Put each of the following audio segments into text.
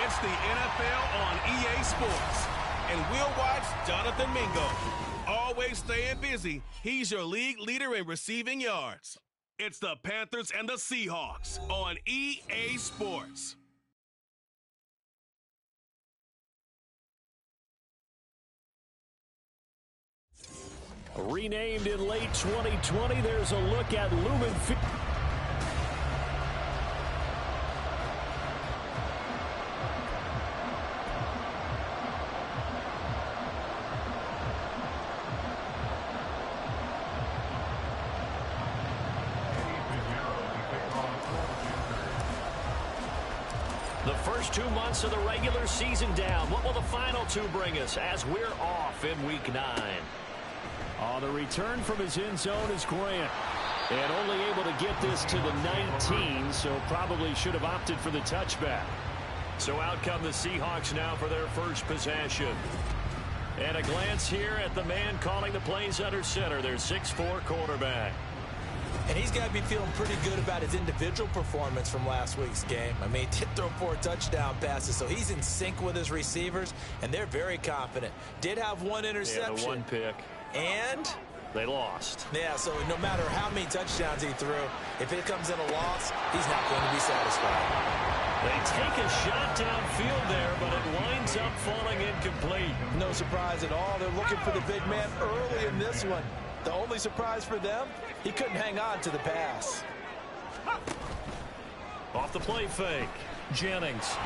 It's the NFL on EA Sports. And we'll watch Jonathan Mingo. Always staying busy, he's your league leader in receiving yards. It's the Panthers and the Seahawks on EA Sports. Renamed in late 2020, there's a look at Lumen Field. The first 2 months of the regular season down. What will the final two bring us as we're off in Week 9? On the return from his end zone is Grant. And only able to get this to the 19, so probably should have opted for the touchback. So out come the Seahawks now for their first possession. And a glance here at the man calling the plays under center, their 6'4" quarterback. And he's got to be feeling pretty good about his individual performance from last week's game. I mean, he did throw 4 touchdown passes, so he's in sync with his receivers, and they're very confident. Did have 1 interception. Yeah, the 1 pick. And they lost. Yeah, so no matter how many touchdowns he threw, if it comes in a loss, he's not going to be satisfied. They take a shot downfield there, but it winds up falling incomplete. No surprise at all. They're looking for the big man early in this one. The only surprise for them, he couldn't hang on to the pass. Off the play fake, Jennings.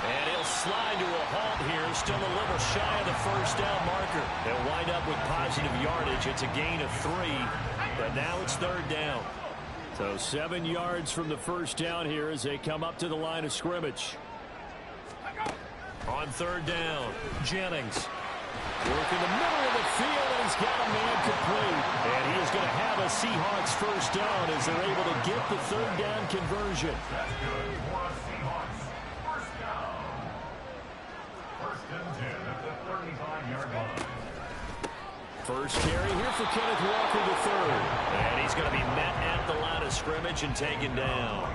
And he'll slide to a halt here, still a little shy of the first down marker. They'll wind up with positive yardage. It's a gain of 3, but now it's 3rd down. So 7 yards from the first down here as they come up to the line of scrimmage. On 3rd down, Jennings. Work in the middle of the field, and he's got a man complete. And he is going to have a Seahawks first down as they're able to get the 3rd down conversion. That's good for a Seahawks first down. 1st and 10 at the 35-yard line. First carry here for Kenneth Walker III. And he's going to be met at the line of scrimmage and taken down.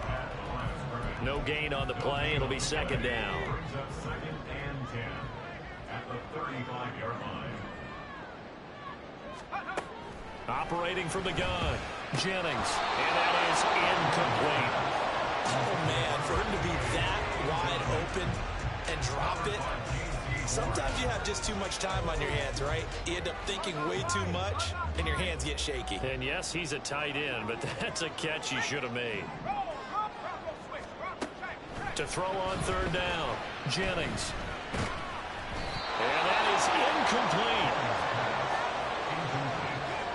No gain on the play. It'll be 2nd down. 2nd and 10 at the 35-yard line. Operating from the gun, Jennings. And that is incomplete. Oh, man, for him to be that wide open and drop it, sometimes you have just too much time on your hands, right? You end up thinking way too much, and your hands get shaky. And yes, he's a tight end, but that's a catch he should have made. To throw on 3rd down, Jennings. And that is incomplete.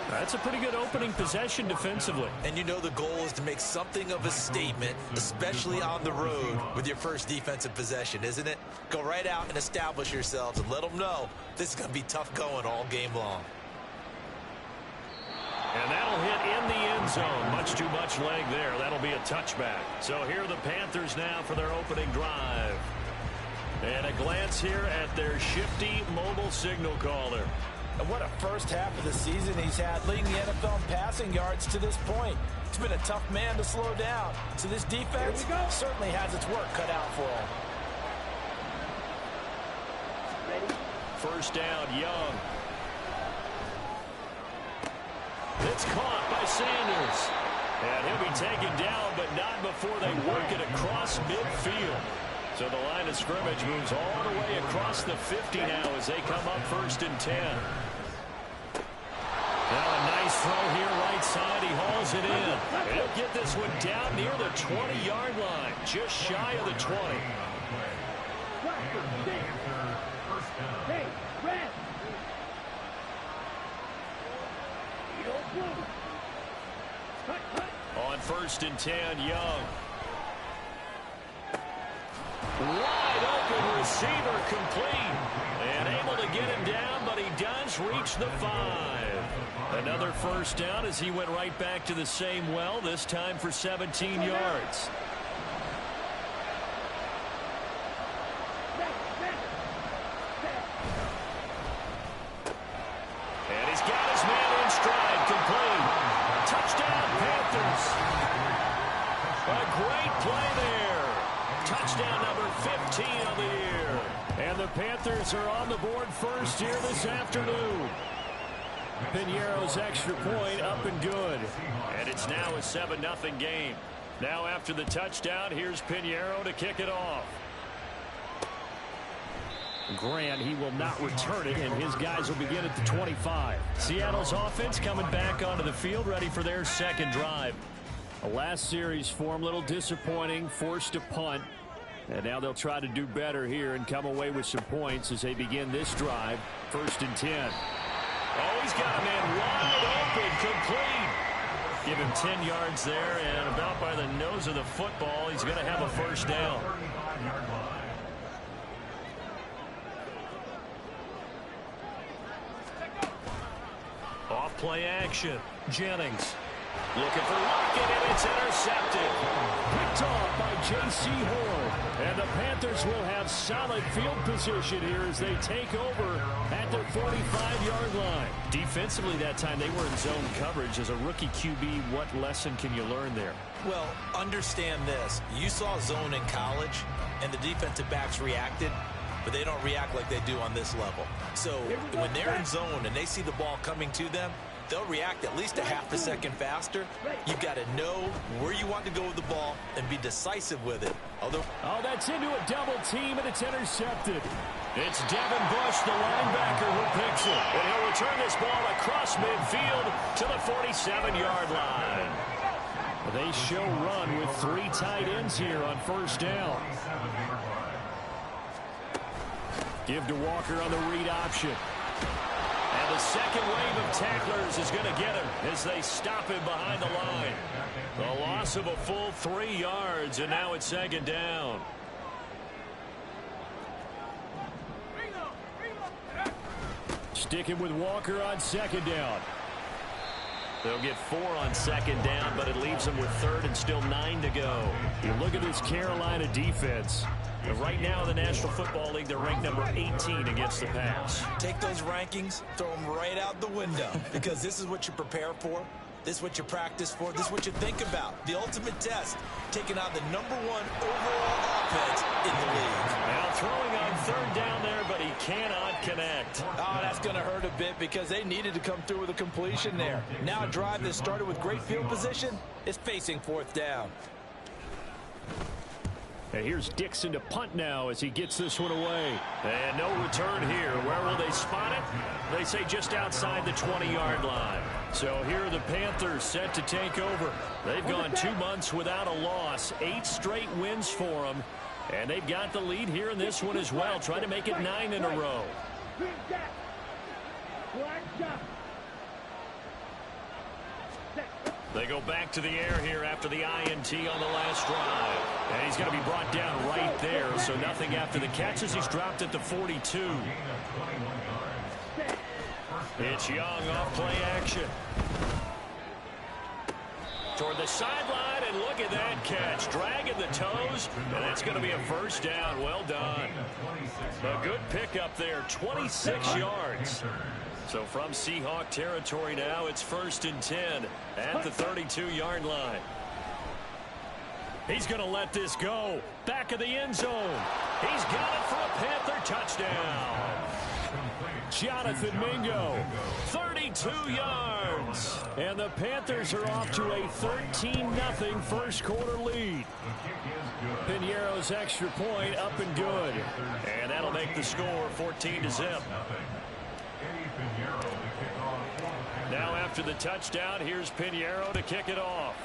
That's a pretty good opening possession defensively. And you know the goal is to make something of a statement, especially on the road with your first defensive possession, isn't it? Go right out and establish yourselves and let them know this is going to be tough going all game long. And that'll hit in the end zone. Much too much leg there. That'll be a touchback. So here are the Panthers now for their opening drive. And a glance here at their shifty mobile signal caller. And what a first half of the season he's had, leading the NFL in passing yards to this point. He's been a tough man to slow down. So this defense certainly has its work cut out for him. Ready? First down, Young. It's caught by Sanders. And he'll be taken down, but not before they work it across midfield. So the line of scrimmage moves all the way across the 50 now as they come up 1st and 10. Now a nice throw here right side. He hauls it in. And he'll get this one down near the 20-yard line, just shy of the 20. Hey, Red! On 1st and 10, Young. Wide open receiver complete. And able to get him down, but he does reach the 5. Another first down as he went right back to the same well, this time for 17 yards. And he's got his man in stride, complete. Touchdown, Panthers. A great play there. touchdown number 15 of the year. And the Panthers are on the board first here this afternoon. Piñeiro's extra point up and good. And it's now a 7-0 game. Now after the touchdown, here's Piñeiro to kick it off. Grant, he will not return it, and his guys will begin at the 25. Seattle's offense coming back onto the field, ready for their second drive. The last series for them, a little disappointing, forced to punt. And now they'll try to do better here and come away with some points as they begin this drive. 1st and 10. Oh, he's got a man wide open, complete. Give him 10 yards there, and about by the nose of the football, he's going to have a first down. Off play action. Jennings looking for Lockett, and it's intercepted. Picked off by J.C. Horn. And the Panthers will have solid field position here as they take over at their 45-yard line. Defensively that time, they were in zone coverage. As a rookie QB, what lesson can you learn there? Well, understand this. You saw zone in college, and the defensive backs reacted, but they don't react like they do on this level. So when they're in zone and they see the ball coming to them, they'll react at least a half a second faster. You've got to know where you want to go with the ball and be decisive with it. Oh, that's into a double team, and it's intercepted. It's Devin Bush, the linebacker, who picks it. And he'll return this ball across midfield to the 47-yard line. They show run with 3 tight ends here on first down. Give to Walker on the read option. And the second wave of tacklers is going to get him as they stop him behind the line. The loss of a full 3 yards, and now it's 2nd down. Sticking with Walker on 2nd down. They'll get 4 on 2nd down, but it leaves them with 3rd and still 9 to go. You look at this Carolina defense. Right now in the National Football League, they're ranked number 18 against the pass. Take those rankings, throw them right out the window, because this is what you prepare for. This is what you practice for. This is what you think about. The ultimate test, taking on the #1 overall offense in the league. Now throwing on 3rd down there, but he cannot connect. Oh, that's going to hurt a bit because they needed to come through with a completion there. Now a drive that started with great field position is facing 4th down. And here's Dixon to punt now as he gets this one away. And no return here. Where will they spot it? They say just outside the 20-yard line. So here are the Panthers set to take over. They've gone 2 months without a loss. 8 straight wins for them. And they've got the lead here in this one as well, trying to make it 9 in a row. They go back to the air here after the INT on the last drive. And he's going to be brought down right there, so nothing after the catch as he's dropped at the 42. It's Young off play action. Toward the sideline, and look at that catch. Dragging the toes, and it's going to be a first down. Well done. A good pickup there, 26 yards. So from Seahawk territory now, it's 1st and 10 at the 32-yard line. He's going to let this go. Back of the end zone. He's got it for a Panther touchdown. Jonathan Mingo, 32 yards. And the Panthers are off to a 13-0 first quarter lead. Piñeiro's extra point up and good. And that'll make the score 14-0. Now after the touchdown, here's Piñeiro to kick it off.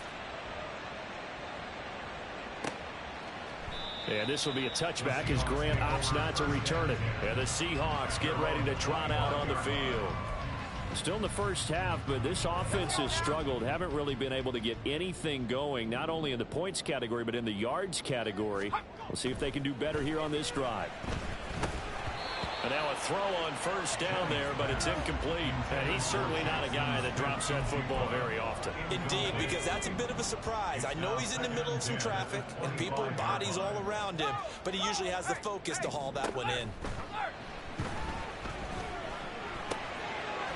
And this will be a touchback as Grant opts not to return it. And the Seahawks get ready to trot out on the field. Still in the first half, but this offense has struggled. Haven't really been able to get anything going, not only in the points category, but in the yards category. We'll see if they can do better here on this drive. And now a throw on first down there, but it's incomplete. And he's certainly not a guy that drops that football very often. Indeed, because that's a bit of a surprise. I know he's in the middle of some traffic and people, bodies all around him, but he usually has the focus to haul that one in.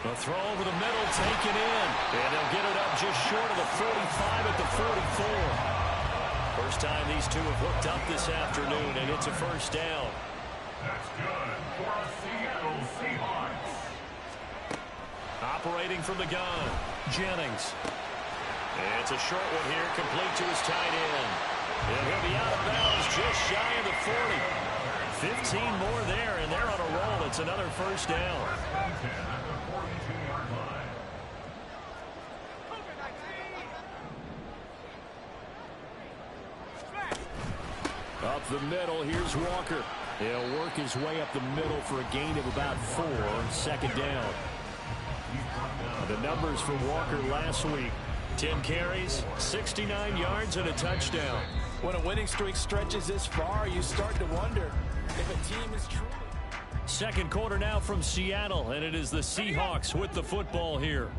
A throw over the middle, taken in. And they'll get it up just short of the 45 at the 44. First time these two have hooked up this afternoon, and it's a first down. That's good for a Seattle Seahawks. Operating from the gun, Jennings. It's a short one here, complete to his tight end. And he'll be out of bounds just shy of the 40. 15 more there, and they're on a roll. It's another first down. First and 10 at the 42-yard line. Up the middle, here's Walker. He'll work his way up the middle for a gain of about 4, second down. The numbers for Walker last week: 10 carries, 69 yards, and a touchdown. When a winning streak stretches this far, you start to wonder if a team is truly... Second quarter now from Seattle, and it is the Seahawks with the football here.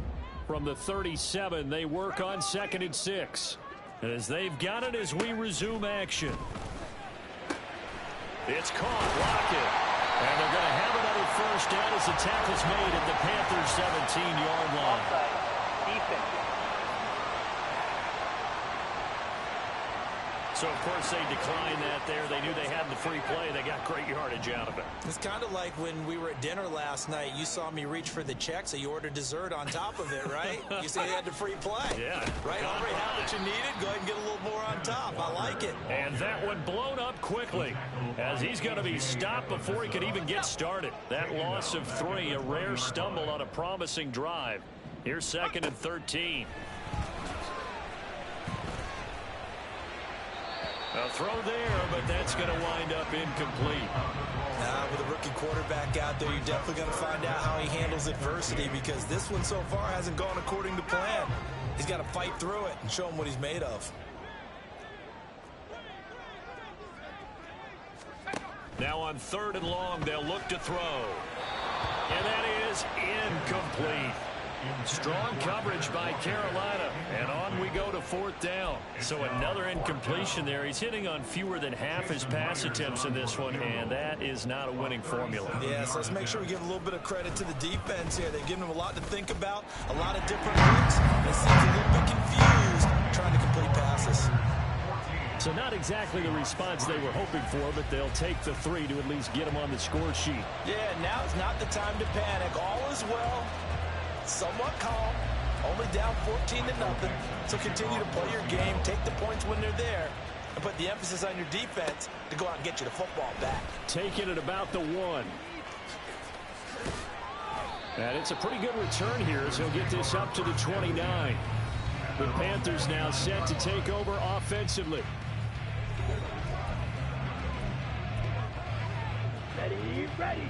From the 37, they work on 2nd and 6. As they've got it as we resume action. It's caught, Lockett. And they're going to have another first down as the tackle's made at the Panthers' 17-yard line. So, of course, they declined that there. They knew they had the free play. They got great yardage out of it. It's kind of like when we were at dinner last night. You saw me reach for the check, so you ordered dessert on top of it, right? You said you had the free play. Yeah. Right, already had what you needed. Go ahead and get a little more on top. I like it. And that one blown up quickly as he's going to be stopped before he could even get started. That loss of 3, a rare stumble on a promising drive. Here's 2nd and 13. A throw there, but that's going to wind up incomplete. With a rookie quarterback out there, you're definitely going to find out how he handles adversity, because this one so far hasn't gone according to plan. He's got to fight through it and show him what he's made of. Now on 3rd and long, they'll look to throw. And that is incomplete. Strong coverage by Carolina, and on we go to 4th down. So another incompletion there. He's hitting on fewer than half his pass attempts in this one, and that is not a winning formula. Yeah, so let's make sure we give a little bit of credit to the defense here. They've given him a lot to think about, a lot of different looks. They seem a little bit confused trying to complete passes. So not exactly the response they were hoping for, but they'll take the 3 to at least get them on the score sheet. Yeah, now is not the time to panic. All is well. Somewhat calm, only down 14-0, so continue to play your game, take the points when they're there, and put the emphasis on your defense to go out and get you the football back. Take it at about the 1. And it's a pretty good return here as he'll get this up to the 29. The Panthers now set to take over offensively. Ready.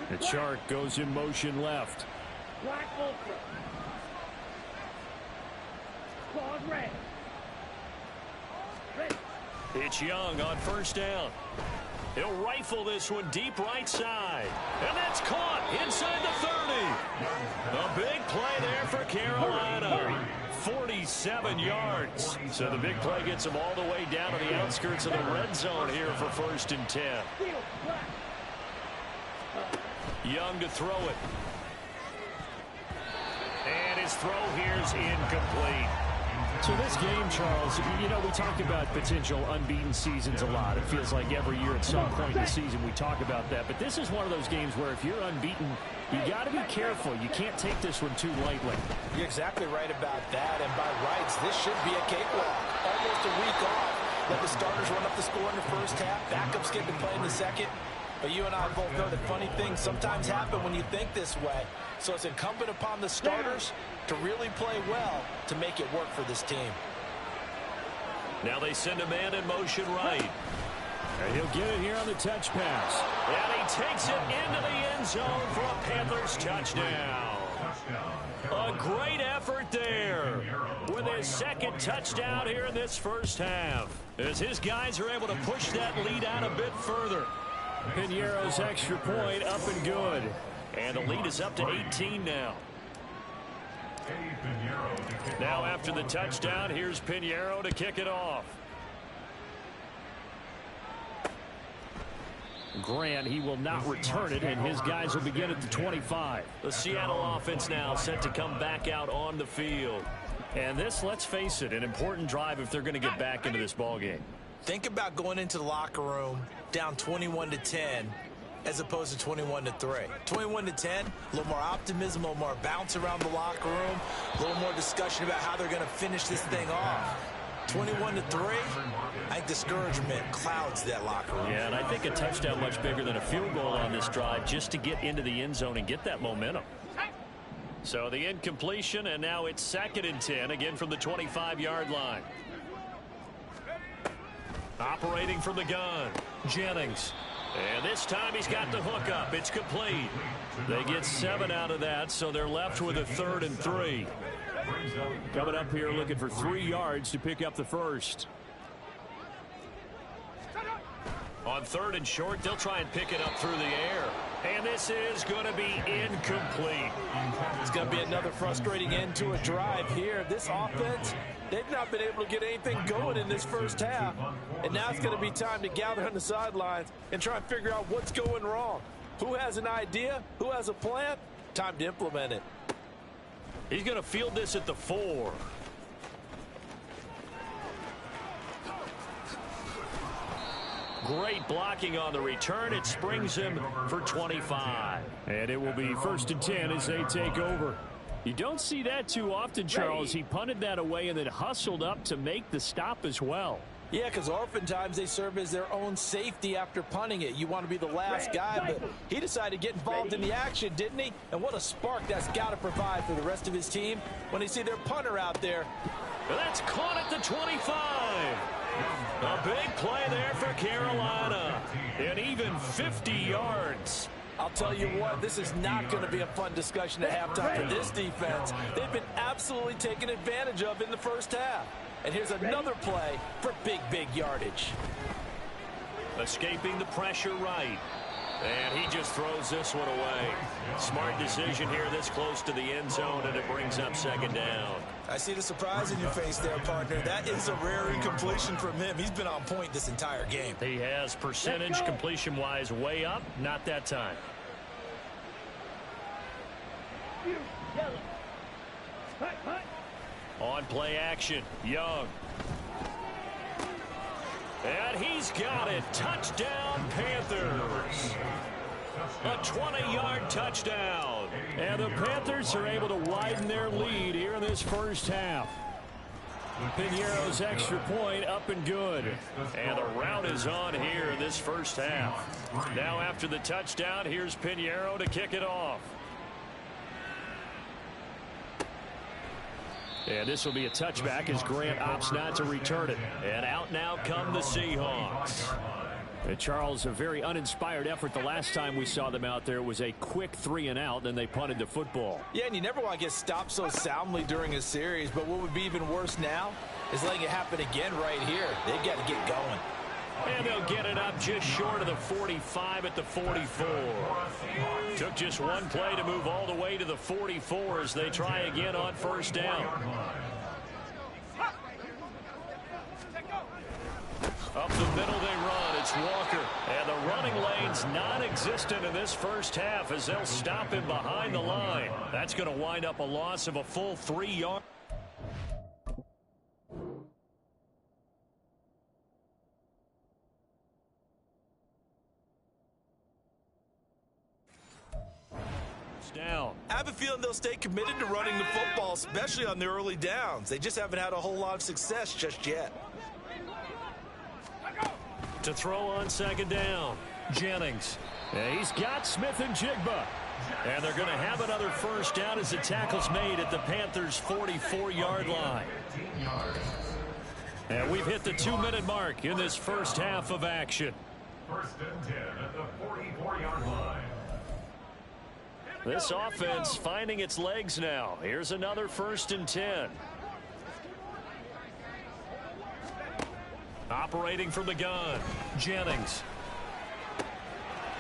The chart goes in motion left. Black Ultra. Claws red. Ready. It's Young on 1st down. He'll rifle this one deep right side. And that's caught inside the 30. A big play there for Carolina. 47 yards. So the big play gets him all the way down to the outskirts of the red zone here for 1st and 10. Young to throw it. And his throw here's incomplete. So this game, Charles, you know, we talk about potential unbeaten seasons a lot. It feels like every year at some point in the season we talk about that. But this is one of those games where if you're unbeaten, you got to be careful. You can't take this one too lightly. You're exactly right about that. And by rights, this should be a cakewalk. Almost a week off. Let the starters run up the score in the first half. Backups get to play in the second. But you and I both know that funny things sometimes happen when you think this way. So it's incumbent upon the starters to really play well to make it work for this team. Now they send a man in motion right. And he'll get it here on the touch pass. And he takes it into the end zone for a Panthers touchdown. A great effort there with his 2nd touchdown here in this first half, as his guys are able to push that lead out a bit further. Piñeiro's extra point up and good. And the lead is up to 18 now. Now after the touchdown, here's Piñeiro to kick it off. Grant, he will not return it, and his guys will begin at the 25. The Seattle offense now set to come back out on the field. And this, let's face it, an important drive if they're going to get back into this ballgame. Think about going into the locker room down 21-10 as opposed to 21-3. 21-10, a little more optimism, a little more bounce around the locker room, a little more discussion about how they're going to finish this thing off. 21-3, I think discouragement clouds that locker room. Yeah, and I think a touchdown much bigger than a field goal on this drive just to get into the end zone and get that momentum. So the incompletion, and now it's 2nd and 10, again from the 25-yard line. Operating from the gun, Jennings. And this time he's got the hook up. It's complete. They get 7 out of that, so they're left with a 3rd and 3. Coming up here looking for 3 yards to pick up the first. On 3rd and short, they'll try and pick it up through the air. And this is going to be incomplete. It's going to be another frustrating end to a drive here. This offense, they've not been able to get anything going in this first half. And now it's going to be time to gather on the sidelines and try and figure out what's going wrong. Who has an idea? Who has a plan? Time to implement it. He's going to field this at the 4. Great blocking on the return. It springs him for 25. And it will be 1st and 10 as they take over. You don't see that too often, Charles. He punted that away and then hustled up to make the stop as well. Yeah, because oftentimes they serve as their own safety after punting it. You want to be the last guy, but he decided to get involved in the action, didn't he? And what a spark that's got to provide for the rest of his team when they see their punter out there. That's caught at the 25. A big play there for Carolina. And even 50 yards. I'll tell you what, this is not going to be a fun discussion at halftime for this defense. They've been absolutely taken advantage of in the first half. And here's another play for big yardage. Escaping the pressure right. And he just throws this one away. Smart decision here this close to the end zone, and it brings up 2nd down. I see the surprise in your face there, partner. That is a rare incompletion from him. He's been on point this entire game. He has percentage completion-wise way up. Not that time. On play action, Young. And he's got it. Touchdown, Panthers. A 20-yard touchdown. And the Panthers are able to widen their lead here in this first half. Piñeiro's extra point up and good. And the route is on here in this first half. Now after the touchdown, here's Piñeiro to kick it off. And this will be a touchback as Grant opts not to return it. And out now come the Seahawks. And Charles, a very uninspired effort the last time we saw them out there. It was a quick 3 and out, then they punted the football. Yeah, and you never want to get stopped so soundly during a series, but what would be even worse now is letting it happen again right here. They've got to get going. And they'll get it up just short of the 45 at the 44. Took just one play to move all the way to the 44 as they try again on 1st down. Up the middle they run. It's Walker. And the running lane's non-existent in this first half as they'll stop him behind the line. That's going to wind up a loss of a full 3 yards. Down. I have a feeling they'll stay committed to running the football, especially on the early downs. They just haven't had a whole lot of success just yet. To throw on 2nd down, Jennings. And he's got Smith and Jigba. And they're going to have another 1st down as the tackle's made at the Panthers' 44-yard line. And we've hit the 2-minute mark in this first half of action. 1st and 10 at the 44-yard line. This offense finding its legs now. Here's another 1st and 10. Operating from the gun, Jennings.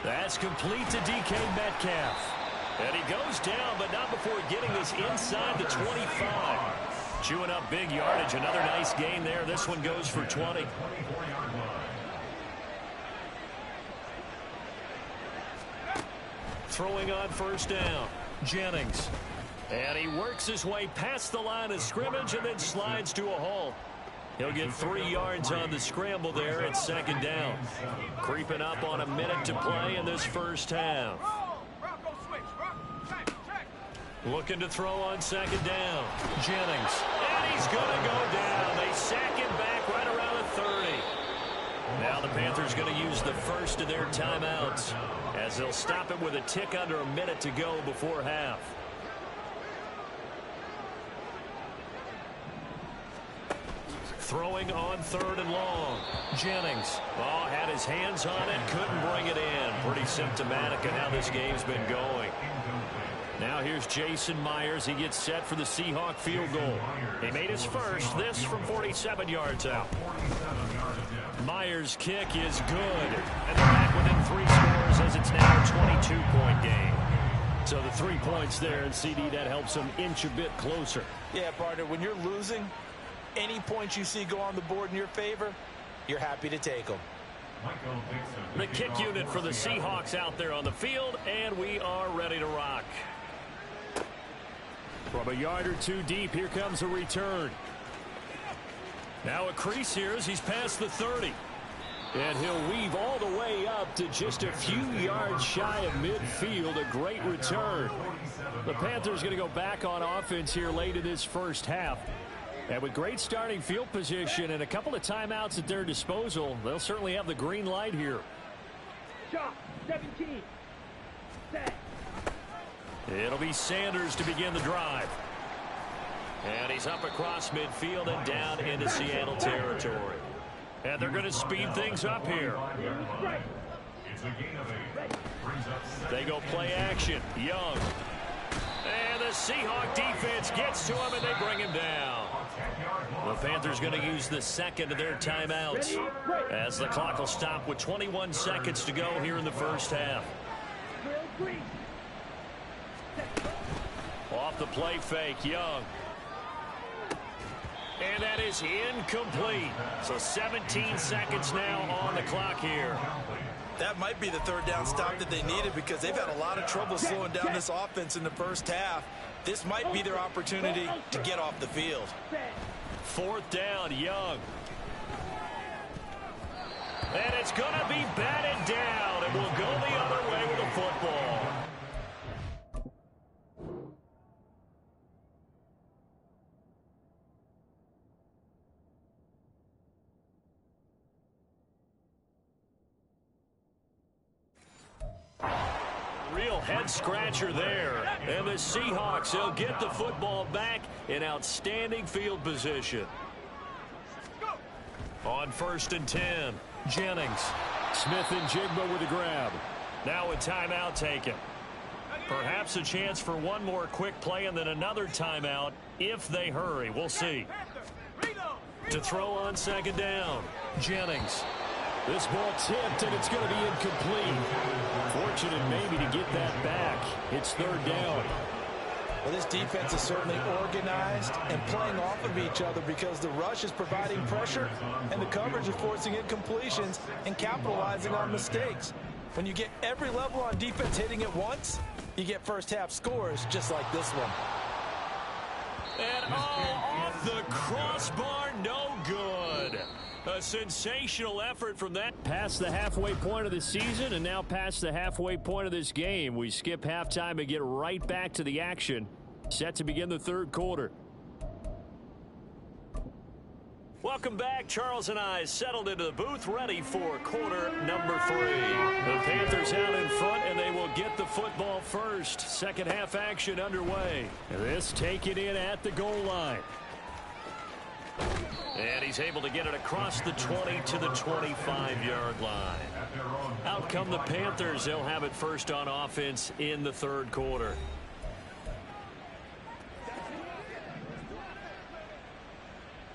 That's complete to DK Metcalf. And he goes down, but not before getting this inside the 25. Chewing up big yardage. Another nice gain there. This one goes for 20. Throwing on 1st down, Jennings. And he works his way past the line of scrimmage and then slides to a halt. He'll get 3 yards on the scramble there at second down. Creeping up on a minute to play in this first half. Looking to throw on second down. Jennings. And he's going to go down. They sack him back right around the 30. Now the Panthers going to use the first of their timeouts as they'll stop it with a tick under a minute to go before half. Throwing on 3rd and long. Jennings. Oh, had his hands on it. Couldn't bring it in. Pretty symptomatic of how this game's been going. Now here's Jason Myers. He gets set for the Seahawk field goal. He made his first. This from 47 yards out. Myers' kick is good. And they're back within 3 scores as it's now a 22-point game. So the 3 points there, and CD, that helps them inch a bit closer. Yeah, partner, when you're losing, any points you see go on the board in your favor, you're happy to take them. The kick unit for the Seahawks out there on the field, and we are ready to rock. From a yard or 2 deep, here comes a return. Now a crease here as he's past the 30. And he'll weave all the way up to just a few yards shy of midfield. A great return. The Panthers going to go back on offense here late in this first half. And with great starting field position and a couple of timeouts at their disposal, they'll certainly have the green light here. Shot 17. Set. It'll be Sanders to begin the drive. And he's up across midfield and down into Seattle territory. And they're going to speed things up here. They go play action. Young. And the Seahawk defense gets to him and they bring him down. The Panthers going to use the second of their timeouts as the clock will stop with 21 seconds to go here in the first half. Off the play fake, Young. And that is incomplete. So 17 seconds now on the clock here. That might be the 3rd down stop that they needed because they've had a lot of trouble slowing down this offense in the first half. This might be their opportunity to get off the field. 4th down, Young. And it's going to be batted down, and we'll go the other way with the football. Real head-scratcher there. And the Seahawks, they'll get the football back in outstanding field position. On 1st and 10, Jennings. Smith and Jigba with the grab. Now a timeout taken. Perhaps a chance for one more quick play and then another timeout if they hurry. We'll see. To throw on 2nd down, Jennings. This ball tipped, and it's going to be incomplete. Fortunate maybe to get that back. It's 3rd down. Well, this defense is certainly organized and playing off of each other because the rush is providing pressure and the coverage is forcing incompletions and capitalizing on mistakes. When you get every level on defense hitting at once, you get first half scores just like this one. And off the crossbar, no good. A sensational effort from that. Past the halfway point of the season and now past the halfway point of this game. We skip halftime and get right back to the action. Set to begin the 3rd quarter. Welcome back. Charles and I settled into the booth ready for quarter number 3. The Panthers out in front and they will get the football first. Second half action underway. This taken in at the goal line. And he's able to get it across the 20 to the 25-yard line. Out come the Panthers. They'll have it first on offense in the 3rd quarter.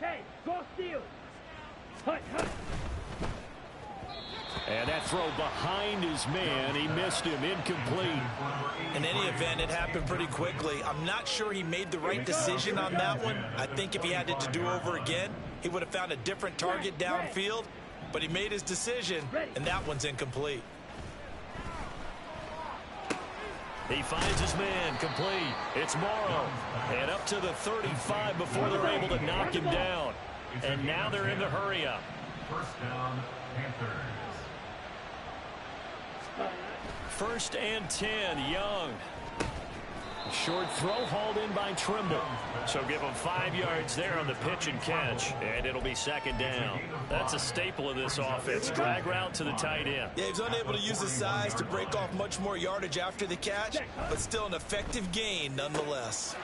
Hey, go steal. Hut, hut. And that throw behind his man. He missed him. Incomplete. In any event, it happened pretty quickly. I'm not sure he made the right decision on that one. I think if he had it to do over again, he would have found a different target downfield. But he made his decision, and that one's incomplete. He finds his man, complete. It's Morrow. And up to the 35 before they're able to knock him down. And now they're in the hurry-up. First down, Panthers. First and 10, Young. Short throw hauled in by Trimble. So give him 5 yards there on the pitch and catch, and it'll be second down. That's a staple of this offense. Drag route to the tight end. Yeah, he's unable to use his size to break off much more yardage after the catch, but still an effective gain nonetheless.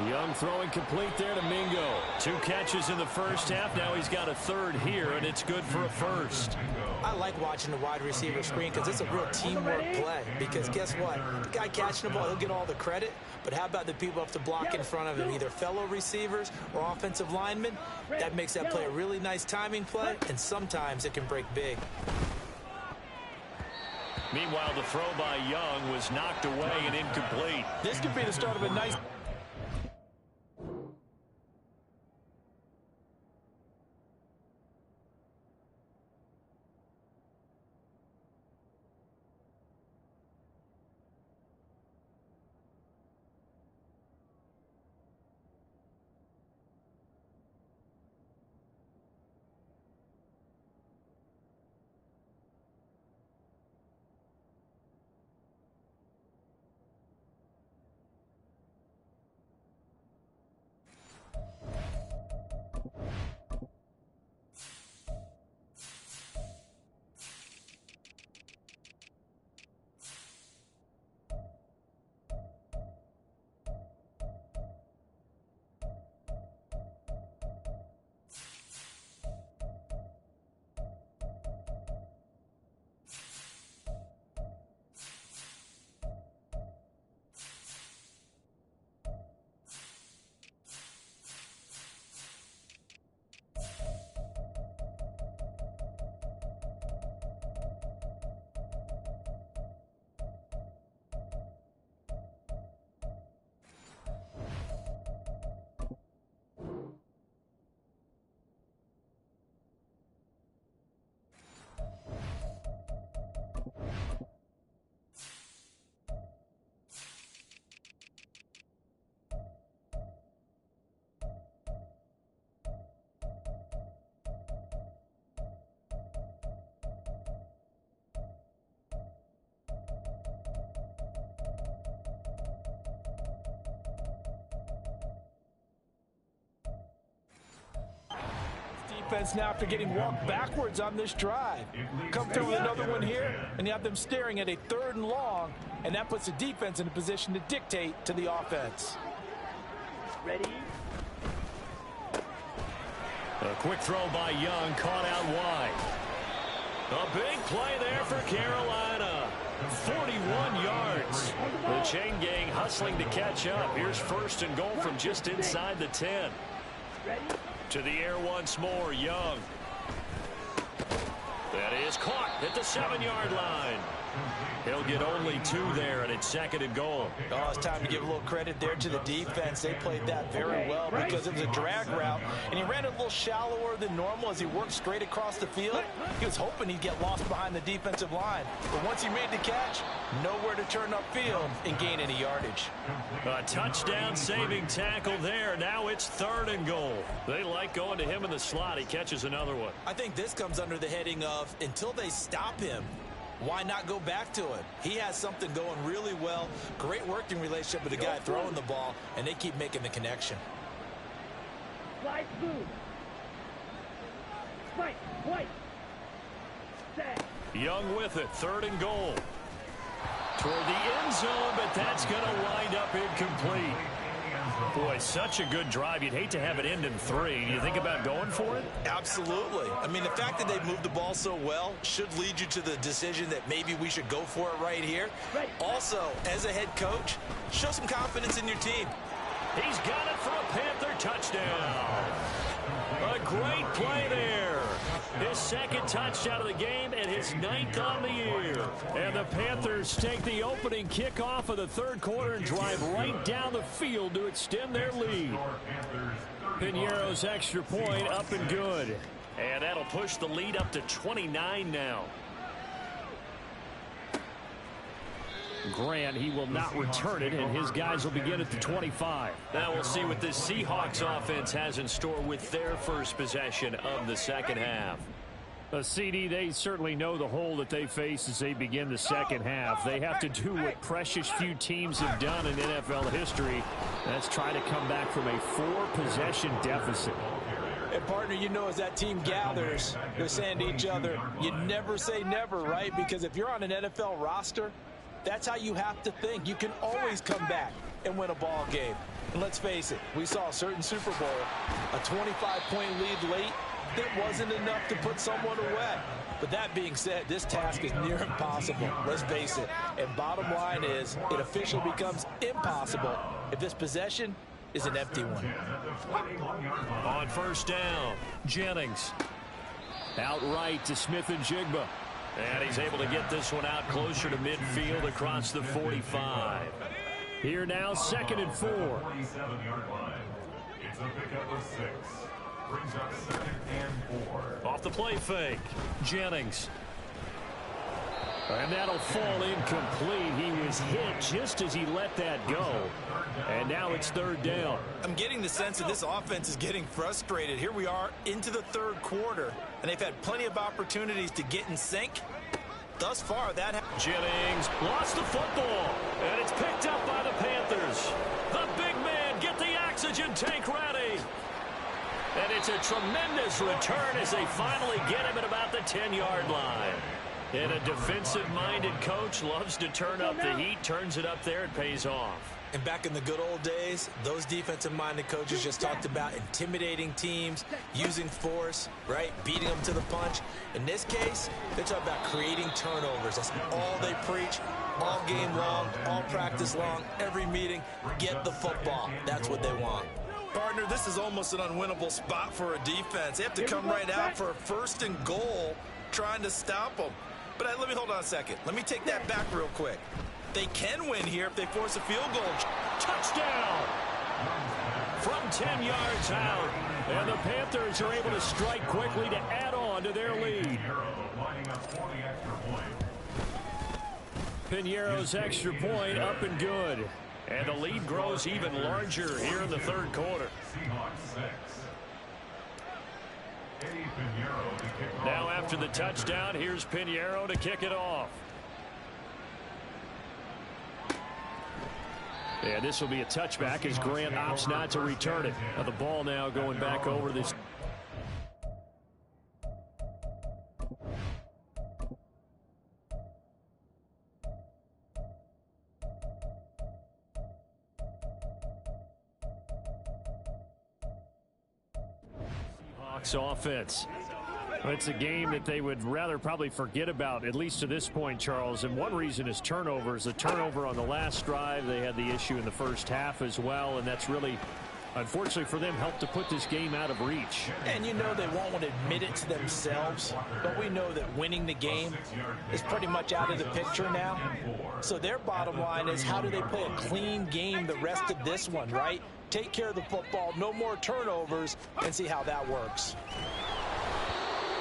Young throwing complete there to Mingo. 2 catches in the first half. Now he's got a third here, and it's good for a first. I like watching the wide receiver screen because it's a real teamwork play. Because guess what? The guy catching the ball, he'll get all the credit. But how about the people up to block in front of him, either fellow receivers or offensive linemen? That makes that play a really nice timing play, and sometimes it can break big. Meanwhile, the throw by Young was knocked away and incomplete. This could be the start of a nice... Defense now after getting walked backwards on this drive. Come through with another one here, and you have them staring at a 3rd and long, and that puts the defense in a position to dictate to the offense. Ready? A quick throw by Young, caught out wide. A big play there for Carolina. 41 yards. The chain gang hustling to catch up. Here's first and goal from just inside the 10. Ready? To the air once more, Young. That is caught at the 7-yard line. He'll get only 2 there, and it's second and goal. Oh, it's time to give a little credit there to the defense. They played that very well because it was a drag route, and he ran it a little shallower than normal as he worked straight across the field. He was hoping he'd get lost behind the defensive line, but once he made the catch, nowhere to turn upfield and gain any yardage. A touchdown-saving tackle there. Now it's 3rd and goal. They like going to him in the slot. He catches another one. I think this comes under the heading of until they stop him, why not go back to him? He has something going really well. Great working relationship with the guy throwing the ball, and they keep making the connection. Slide smooth. Spike, white. Set. Young with it, 3rd and goal. Toward the end zone, but that's going to wind up incomplete. Boy, such a good drive. You'd hate to have it end in 3. Do you think about going for it? Absolutely. I mean, the fact that they've moved the ball so well should lead you to the decision that maybe we should go for it right here. Also, as a head coach, show some confidence in your team. He's got it for a Panther touchdown. A great play there. His 2nd touchdown of the game and his 9th on the year. And the Panthers take the opening kickoff of the 3rd quarter and drive right down the field to extend their lead. Piñeiro's extra point up and good. And that'll push the lead up to 29 now. Grant, he will not return it, and his guys will begin at the 25. Now we'll see what this Seahawks offense has in store with their first possession of the second half. CD, they certainly know the hole that they face as they begin the second half. They have to do what precious few teams have done in NFL history. That's try to come back from a 4-possession deficit. And, partner, you know, as that team gathers, they're saying to each other, you never say never, right? Because if you're on an NFL roster, that's how you have to think. You can always come back and win a ball game. And let's face it, we saw a certain Super Bowl, a 25-point lead late. That wasn't enough to put someone away. But that being said, this task is near impossible. Let's face it. And bottom line is, it officially becomes impossible if this possession is an empty one. On first down, Jennings. Outright to Smith and Jigba. And he's able to get this one out closer to midfield across the 45. Here now, 2nd and 4. 47-yard line. It's a pickup of 6. Brings up 2nd and 4. Off the play fake, Jennings. And that'll fall incomplete. He was hit just as he let that go. And now it's 3rd down. I'm getting the sense that this offense is getting frustrated. Here we are into the 3rd quarter, and they've had plenty of opportunities to get in sync. Thus far, that Jennings lost the football, and it's picked up by the Panthers. The big man, get the oxygen tank ready. And it's a tremendous return as they finally get him at about the 10-yard line. And a defensive-minded coach loves to turn up the heat, turns it up there, it pays off. And back in the good old days, those defensive-minded coaches just talked about intimidating teams, using force, right, beating them to the punch. In this case, they're talking about creating turnovers. That's all they preach, all game long, all practice long, every meeting. Get the football. That's what they want. Partner, this is almost an unwinnable spot for a defense. They have to come right out for a 1st and goal, trying to stop them. But let me hold on a second. Let me take that back real quick. They can win here if they force a field goal. Touchdown! From 10 yards out. And the Panthers are able to strike quickly to add on to their lead. Piñeiro's extra point up and good. And the lead grows even larger here in the 3rd quarter. Now after the touchdown, here's Piñeiro to kick it off. Yeah, this will be a touchback as Grant opts not to return it. Now the ball now going back over this. Seahawks offense. It's a game that they would rather probably forget about, at least to this point, Charles. And one reason is turnovers. The turnover on the last drive, they had the issue in the first half as well, and that's really, unfortunately for them, helped to put this game out of reach. And you know they won't want to admit it to themselves, but we know that winning the game is pretty much out of the picture now. So their bottom line is, how do they play a clean game the rest of this one, right? Take care of the football, no more turnovers, and see how that works.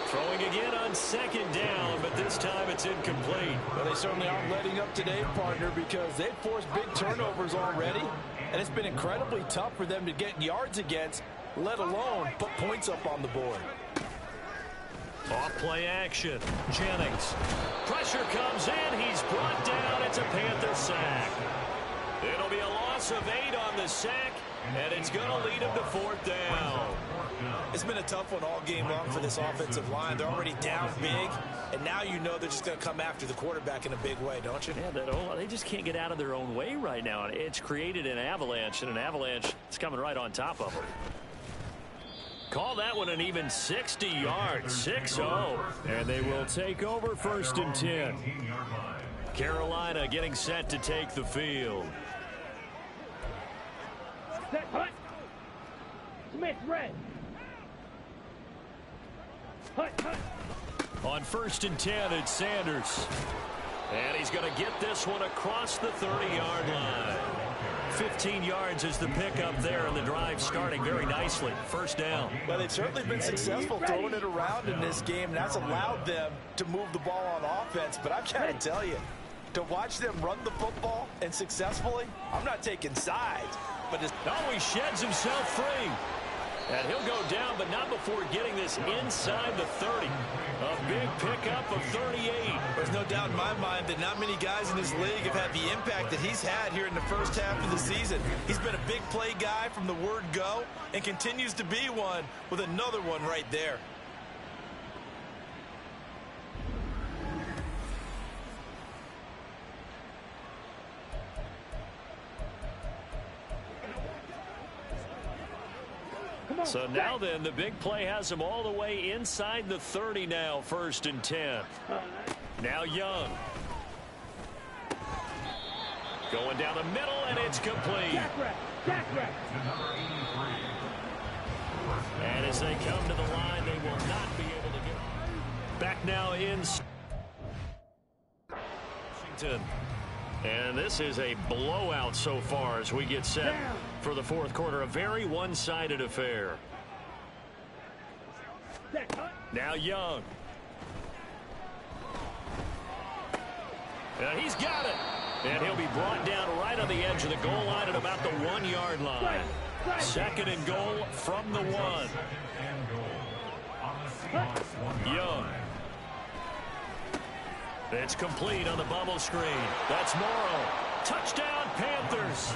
Throwing again on 2nd down, but this time it's incomplete. Well, they certainly aren't letting up today, partner, because they've forced big turnovers already, and it's been incredibly tough for them to get yards against, let alone put points up on the board. Off play action. Jennings. Pressure comes in. He's brought down. It's a Panther sack. It'll be a loss of 8 on the sack, and it's going to lead him to 4th down. It's been a tough one all game long for this offensive line. They're already down big, and now you know they're just going to come after the quarterback in a big way, don't you? Yeah, they just can't get out of their own way right now. It's created an avalanche, and an avalanche is coming right on top of them. Call that one an even 60 yards, 6-0. And they will take over 1st and 10. Carolina getting set to take the field. Set, hut. Smith, red. Hut, hut. On 1st and 10, it's Sanders. And he's going to get this one across the 30-yard line. 15 yards is the pickup there, and the drive starting very nicely. 1st down. Well, they've certainly been successful throwing it around in this game, and that's allowed them to move the ball on offense. But I've got to tell you, To watch them run the football and successfully, I'm not taking sides. But he sheds himself free. And he'll go down, but not before getting this inside the 30. A big pickup of 38. There's no doubt in my mind that not many guys in this league have had the impact that he's had here in the first half of the season. He's been a big play guy from the word go and continues to be one with another one right there. So now then, the big play has him all the way inside the 30 now, 1st and 10. Now Young. Going down the middle, and it's complete. And as they come to the line, they will not be able to get back now in Washington. And this is a blowout so far as we get set for the 4th quarter. A very one-sided affair. Now Young. And he's got it. And he'll be brought down right on the edge of the goal line at about the 1-yard line. 2nd and goal from the 1. Young. It's complete on the bubble screen. That's Morrow. Touchdown, Panthers.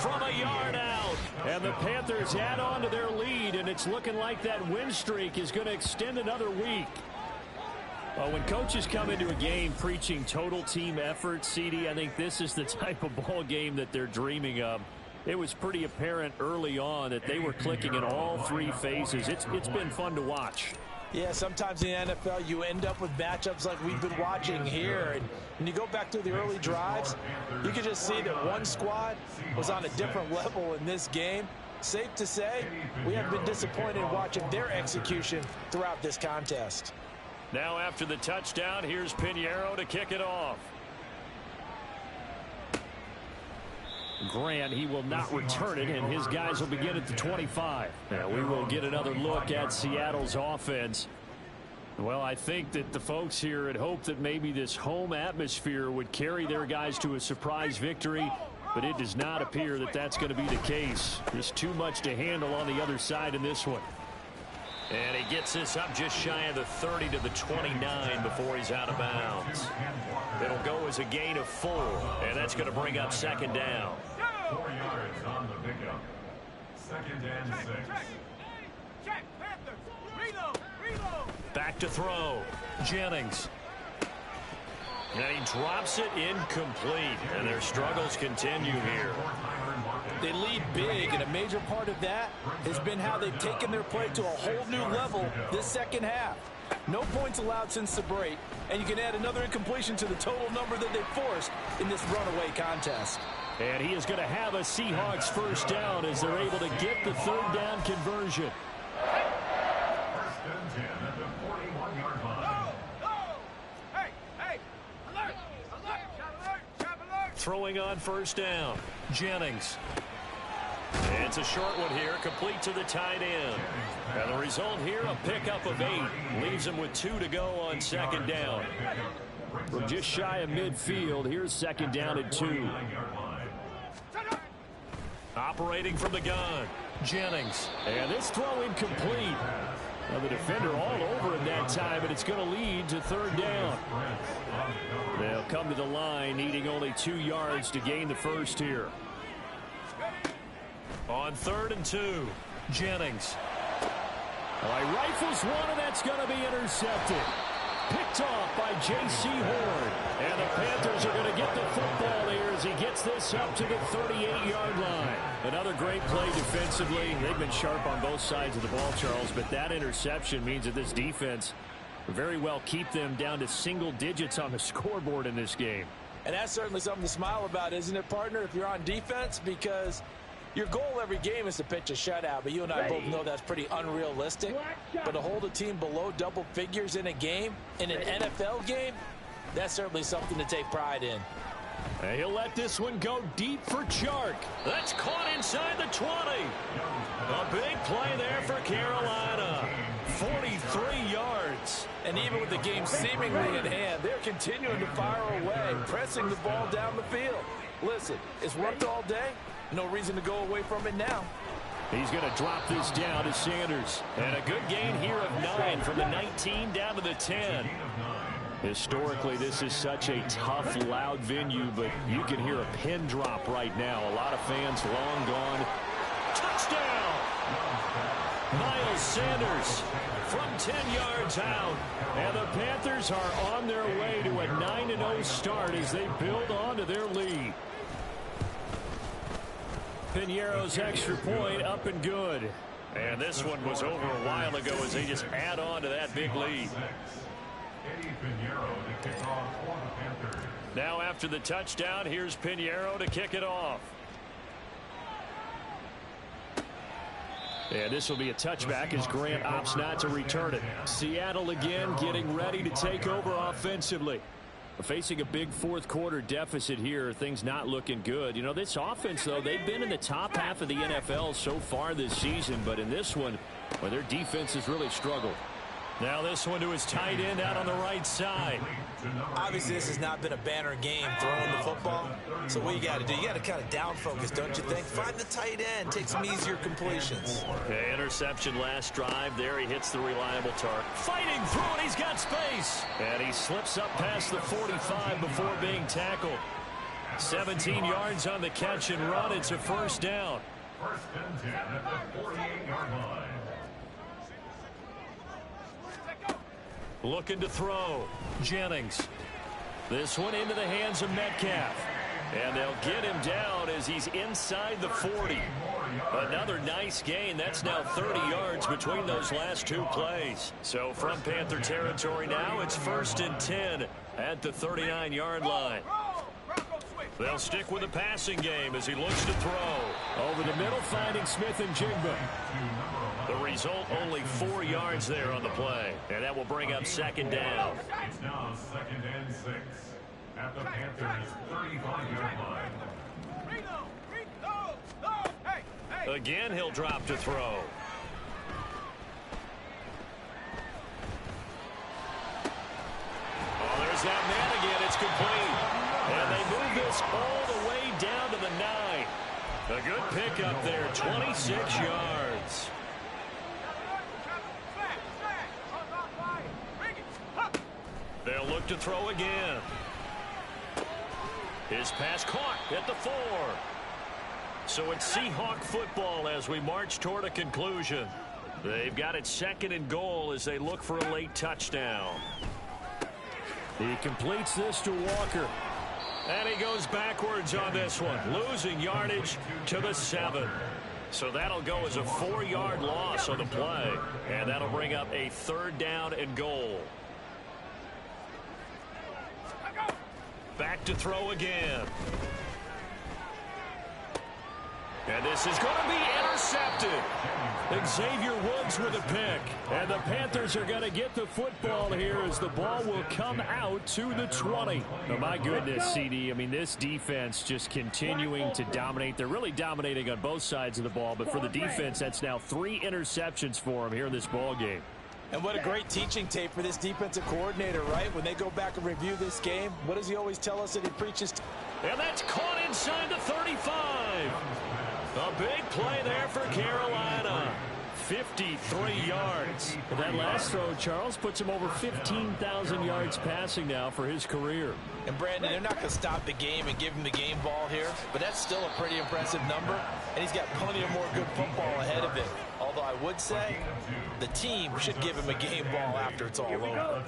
From a yard out. And the Panthers add on to their lead, and it's looking like that win streak is going to extend another week. Well, when coaches come into a game preaching total team effort, CD, I think this is the type of ball game that they're dreaming of. It was pretty apparent early on that they were clicking in all 3 phases. It's been fun to watch. Yeah, sometimes in the NFL you end up with matchups like we've been watching here. And when you go back to the early drives, you can just see that one squad was on a different level in this game. Safe to say, we have been disappointed watching their execution throughout this contest. Now after the touchdown, here's Pinheiro to kick it off. Grant, he will not return it, and his guys will begin at the 25. Now we will get another look at Seattle's offense. Well, I think that the folks here had hoped that maybe this home atmosphere would carry their guys to a surprise victory, but it does not appear that that's going to be the case. There's too much to handle on the other side in this one. And he gets this up just shy of the 30 to the 29 before he's out of bounds. It'll go as a gain of 4, and that's going to bring up 2nd down. 4 yards on the pickup. 2nd and 6. Check, Panthers. Reload. Back to throw. Jennings. And he drops it incomplete, and their struggles continue here. They lead big, and a major part of that has been how they've taken their play to a whole new level this 2nd half. No points allowed since the break, and you can add another incompletion to the total number that they've forced in this runaway contest. And he is going to have a Seahawks 1st down as they're able to get the 3rd down conversion. 1st and 10 at the 41-yard line. Hey, alert, trap alert. Throwing on 1st down. Jennings. It's a short one here, complete to the tight end. And the result here, a pickup of 8. Leaves him with 2 to go on 2nd down. From just shy of midfield, here's 2nd down and 2. Operating from the gun, Jennings. And this throw incomplete. Now the defender all over him that time, but it's going to lead to 3rd down. They'll come to the line, needing only 2 yards to gain the 1st here. On 3rd and 2, Jennings. Well, he rifles one, and that's going to be intercepted. Picked off by J.C. Horn. And the Panthers are going to get the football here as he gets this up to the 38-yard line. Another great play defensively. They've been sharp on both sides of the ball, Charles, but that interception means that this defense very well keep them down to single digits on the scoreboard in this game. And that's certainly something to smile about, isn't it, partner, if you're on defense? Because your goal every game is to pitch a shutout, but you and I both know that's pretty unrealistic. But to hold a team below double figures in a game, in an NFL game, that's certainly something to take pride in. And he'll let this one go deep for Chark. That's caught inside the 20. A big play there for Carolina. 43 yards. And even with the game seemingly in hand, they're continuing to fire away, pressing the ball down the field. Listen, it's worked all day. No reason to go away from it now. He's going to drop this down to Sanders. And a good gain here of 9 from the 19 down to the 10. Historically, this is such a tough, loud venue, but you can hear a pin drop right now. A lot of fans long gone. Touchdown! Miles Sanders from 10 yards out. And the Panthers are on their way to a 9-0 start as they build on to their lead. Piñeiro's extra point up and good. And this one was over a while ago as they just add on to that big lead. Now after the touchdown, here's Piñeiro to kick it off. And this will be a touchback as Grant opts not to return it. Seattle again getting ready to take over offensively. Facing a big fourth quarter deficit here, things not looking good. You know, this offense, though, they've been in the top half of the NFL so far this season, but in this one, well, their defense has really struggled. Now this one to his tight end out on the right side. Obviously, this has not been a banner game throwing the football. So what you got to do, you got to kind of down focus, don't you think? Find the tight end, take some easier completions. Okay, interception last drive. There he hits the reliable target. Fighting through it, he's got space. And he slips up past the 45 before being tackled. 17 yards on the catch and run. It's a first down. First and 10 at the 48-yard line. Looking to throw. Jennings. This one into the hands of Metcalf. And they'll get him down as he's inside the 40. Another nice gain. That's now 30 yards between those last two plays. So from Panther territory now, it's first and 10 at the 39-yard line. They'll stick with the passing game as he looks to throw. Over the middle, finding Smith and Jigba. The result, only 4 yards there on the play. And that will bring up second down. It's now second and 6 at the Panthers' 35-yard line. Again, he'll drop to throw. Oh, there's that man again. It's complete. And they move this all the way down to the 9. A good pickup there, 26 yards. They'll look to throw again. His pass caught at the 4. So it's Seahawk football as we march toward a conclusion. They've got it second and goal as they look for a late touchdown. He completes this to Walker. And he goes backwards on this one, losing yardage to the 7. So that'll go as a 4-yard loss on the play. And that'll bring up a third down and goal. Back to throw again. And this is going to be intercepted. Xavier Woods with a pick. And the Panthers are going to get the football here as the ball will come out to the 20. Oh, my goodness, CD. I mean, this defense just continuing to dominate. They're really dominating on both sides of the ball. But for the defense, that's now 3 interceptions for them here in this ball game. And what a great teaching tape for this defensive coordinator, right? When they go back and review this game, what does he always tell us that he preaches? And that's caught inside the 35. A big play there for Carolina. 53 yards. And that last throw, Charles, puts him over 15,000 yards passing now for his career. And Brandon, they're not going to stop the game and give him the game ball here, but that's still a pretty impressive number, and he's got plenty of more good football ahead of him. Although I would say the team should give him a game ball after it's all over.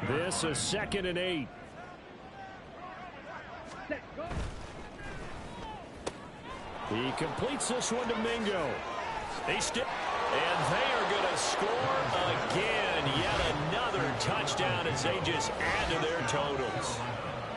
This is second and 8. He completes this one to Mingo. And they are going to score again. Yet another touchdown as they just add to their totals.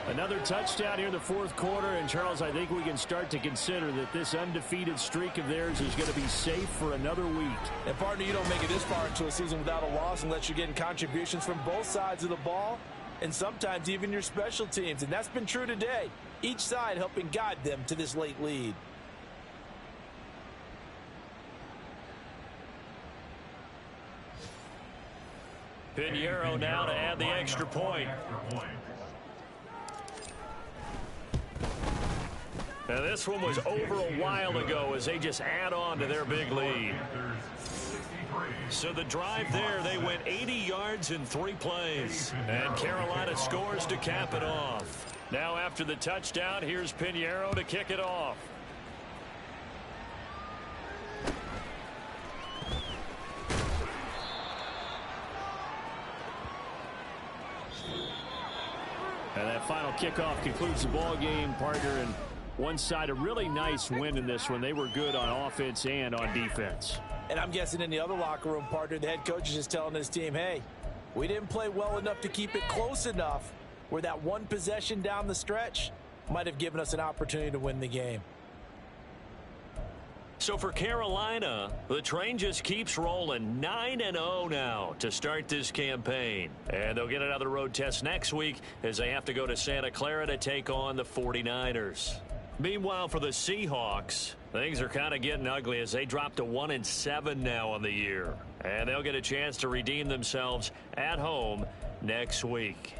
Another touchdown here in the fourth quarter. And, Charles, I think we can start to consider that this undefeated streak of theirs is going to be safe for another week. And, partner, you don't make it this far into a season without a loss unless you're getting contributions from both sides of the ball and sometimes even your special teams. And that's been true today. Each side helping guide them to this late lead. Pinheiro now to add the extra point. Now this one was over a while ago as they just add on to their big lead. So the drive there, they went 80 yards in 3 plays. And Carolina scores to cap it off. Now after the touchdown, here's Pinheiro to kick it off. And that final kickoff concludes the ball game, partner. And one side, a really nice win in this one. They were good on offense and on defense. And I'm guessing in the other locker room, partner, the head coach is just telling his team, hey, we didn't play well enough to keep it close enough where that one possession down the stretch might have given us an opportunity to win the game. So for Carolina, the train just keeps rolling. 9-0 now to start this campaign. And they'll get another road test next week as they have to go to Santa Clara to take on the 49ers. Meanwhile, for the Seahawks, things are kind of getting ugly as they drop to 1-7 now on the year. And they'll get a chance to redeem themselves at home next week.